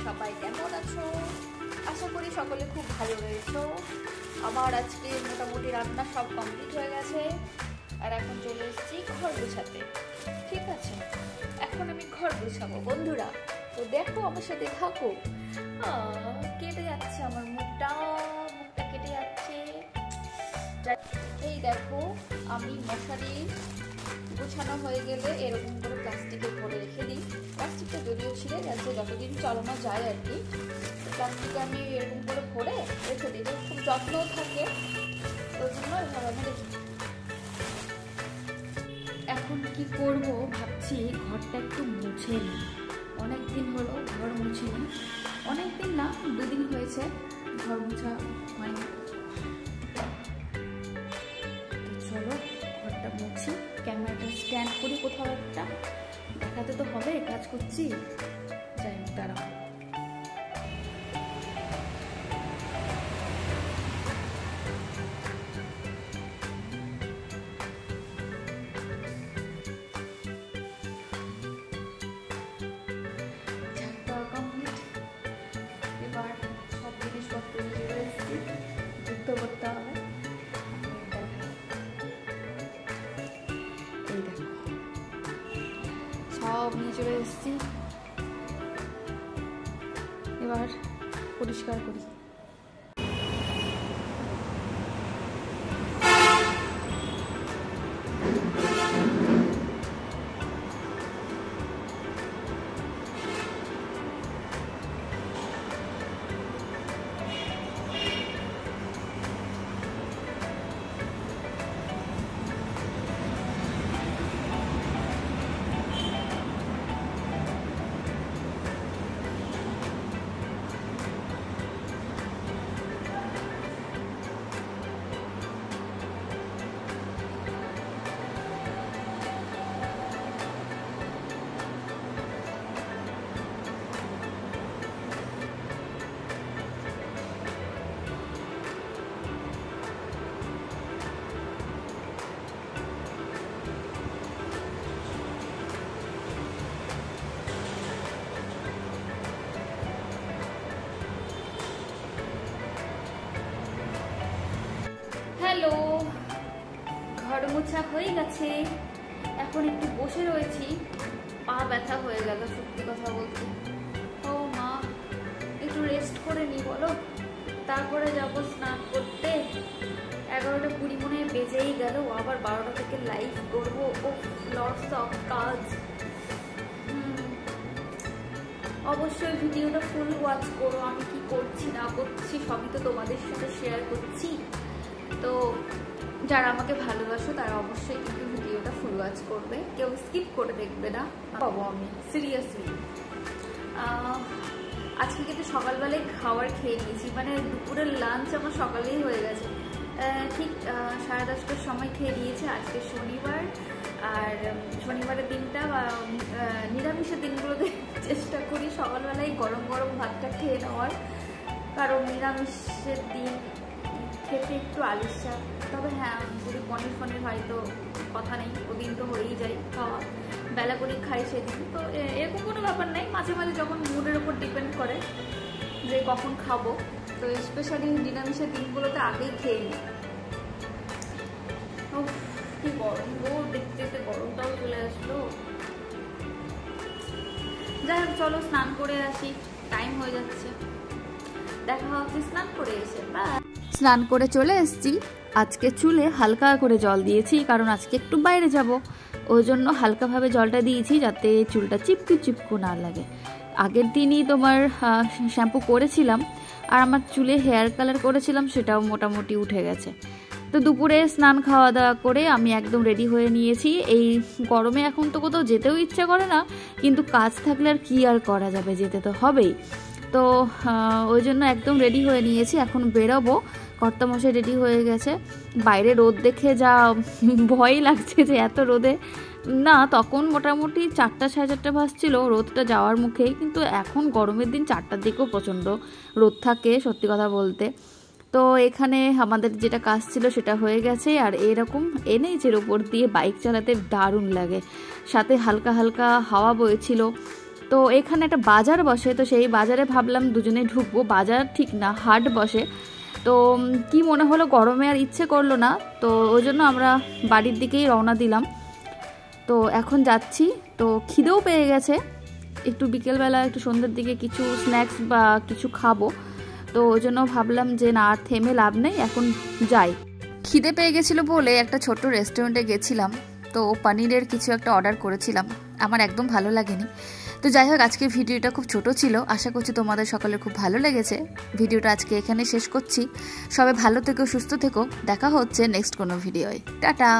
সবাই কেমন আছো? আশা করি সকলে খুব ভালো রয়েছো। আমার আজকে মোটামুটি রান্না সব কমপ্লিট হয়ে গেছে, আর এখন চলে এসেছি ঘর গোছাতে। ঠিক আছে, এখন আমি ঘর গোছাবো বন্ধুরা, তো দেখো আমার সাথে থাকো। কেটে যাচ্ছে আমার মুখটা কেটে যাচ্ছে। এই দেখো, আমি মশারি গোছানো হয়ে গেলে এরকম করে প্লাস্টিকে ভরে রেখে দিই। প্লাস্টিকটা যদিও ছিঁড়ে গেছে, যতদিন চালানো যায় আর কি, প্লাস্টিকে আমি এরকম করে ভরে রেখে দিই, খুব যত্নও থাকে, ওই জন্য এভাবে আমি রেখে দিই। এখন কি করব ভাবছি, ঘরটা একটু মুছে নিই। অনেকদিন হলো ঘর মুছিনি, অনেকদিন না, 2 দিন হয়েছে ঘর মোছা হয়নি। চলো ঘরটা মুছি, ক্যামেরাটা স্ট্যান্ড করি কোথাও একটা, দেখাতে তো হবে কাজ করছি। যাই হোক, দাঁড়াও। কমপ্লিট, এবার সব জিনিসপত্র যুক্ত করতে হবে। এই দেখো, সব নিয়ে চলে এসেছি, এবার পরিষ্কার করি। হ্যালো, ঘর মোছা হয়ে গেছে, এখন একটু বসে রয়েছি, পা ব্যথা হয়ে গেল সত্যি কথা বলতে। ও মা, একটু রেস্ট করে নি বলো, তারপরে যাবো স্নান করতে। 11টা 20 মনে বেজেই গেল, আবার 12টা থেকে লাইভ করবো। ও লটস অফ কাজ। অবশ্যই ভিডিওটা ফুল ওয়াচ করো, আমি কি করছি না করছি সবই তো তোমাদের সাথে শেয়ার করছি। তো যারা আমাকে ভালোবাসো তারা অবশ্যই কিন্তু ভিডিওটা ফুল ওয়াচ করবে, কেউ স্কিপ করে দেখবে না পাবো আমি, সিরিয়াসলি। আজকে কিন্তু সকালবেলায় খাবার খেয়ে নিয়েছি, মানে দুপুরের লাঞ্চ আমার সকালেই হয়ে গেছে, ঠিক 10:30টার সময় খেয়ে নিয়েছি। আজকে শনিবার, আর শনিবারের দিনটা বা নিরামিষের দিনগুলোতে চেষ্টা করি সকালবেলায় গরম গরম ভাতটা খেয়ে নেওয়ার, কারণ নিরামিষের দিন খেতে একটু আলিশা। তবে হ্যাঁ, যদি পনির ফনির হয় তো কথা নেই, ওদিন তো হয়েই যায় খাওয়া, বেলা করে খাই সেদিন। তো এরকম কোনো ব্যাপার নেই, মাঝে মাঝে যখন মুডের উপর ডিপেন্ড করে যে কখন খাবো, তো স্পেশালি নিরামিষের দিনগুলোতে আগেই খেয়ে নিই। কি গরম গো, দেখতে দেখতে গরমটাও চলে আসলো। যাই হোক, চলো স্নান করে আসি, টাইম হয়ে যাচ্ছে, দেখা হচ্ছে স্নান করে এসে। স্নান করে চলে এসেছি। আজকে চুলে হালকা করে জল দিয়েছি, কারণ আজকে একটু বাইরে যাব, ওই জন্য হালকাভাবে জলটা দিয়েছি যাতে চুলটা চিপকু চিপকু না লাগে। আগের দিনই তোমার শ্যাম্পু করেছিলাম, আর আমার চুলে হেয়ার কালার করেছিলাম, সেটাও মোটামুটি উঠে গেছে। তো দুপুরে স্নান খাওয়া দাওয়া করে আমি একদম রেডি হয়ে নিয়েছি। এই গরমে এখন তো কোথাও যেতেও ইচ্ছা করে না, কিন্তু কাজ থাকলে আর কি আর করা যাবে, যেতে তো হবেই। তো ওই জন্য একদম রেডি হয়ে নিয়েছি, এখন বেরোবো। কর্তামশাই রেডি হয়ে গেছে। বাইরে রোদ দেখে যা ভয় লাগছে যে এত রোদে, না তখন মোটামুটি 4টা 4:30 বাজছিল, রোদটা যাওয়ার মুখেই, কিন্তু এখন গরমের দিন 4টার দিকেও প্রচণ্ড রোদ থাকে সত্যি কথা বলতে। তো এখানে আমাদের যেটা কাজ ছিল সেটা হয়ে গেছে, আর এরকম এনএইচের ওপর দিয়ে বাইক চালাতে দারুণ লাগে, সাথে হালকা হালকা হাওয়া বইছিল, তো এখানে একটা বাজার বসে, তো সেই বাজারে ভাবলাম দুজনে ঢুকবো। বাজার ঠিক না, হাট বসে। তো কি মনে হলো গরমে আর ইচ্ছে করলো না, তো ওই জন্য আমরা বাড়ির দিকেই রওনা দিলাম। তো এখন যাচ্ছি, তো খিদেও পেয়ে গেছে, একটু বিকেলবেলা একটু সন্ধ্যের দিকে কিছু স্ন্যাক্স বা কিছু খাবো। তো ওই জন্য ভাবলাম যে না আর থেমে লাভ নেই, এখন যাই। খিদে পেয়ে গেছিলো বলে একটা ছোট্ট রেস্টুরেন্টে গেছিলাম, তো পনিরের কিছু একটা অর্ডার করেছিলাম, আমার একদম ভালো লাগেনি। তো যাই হোক, আজকে ভিডিওটা খুব ছোট ছিল, আশা করছি তোমাদের সকলের খুব ভালো লেগেছে। ভিডিওটা আজকে এখানে শেষ করছি। সবাই ভালো থেকো, সুস্থ থেকো, দেখা হচ্ছে নেক্সট কোনো ভিডিওয়। টাটা।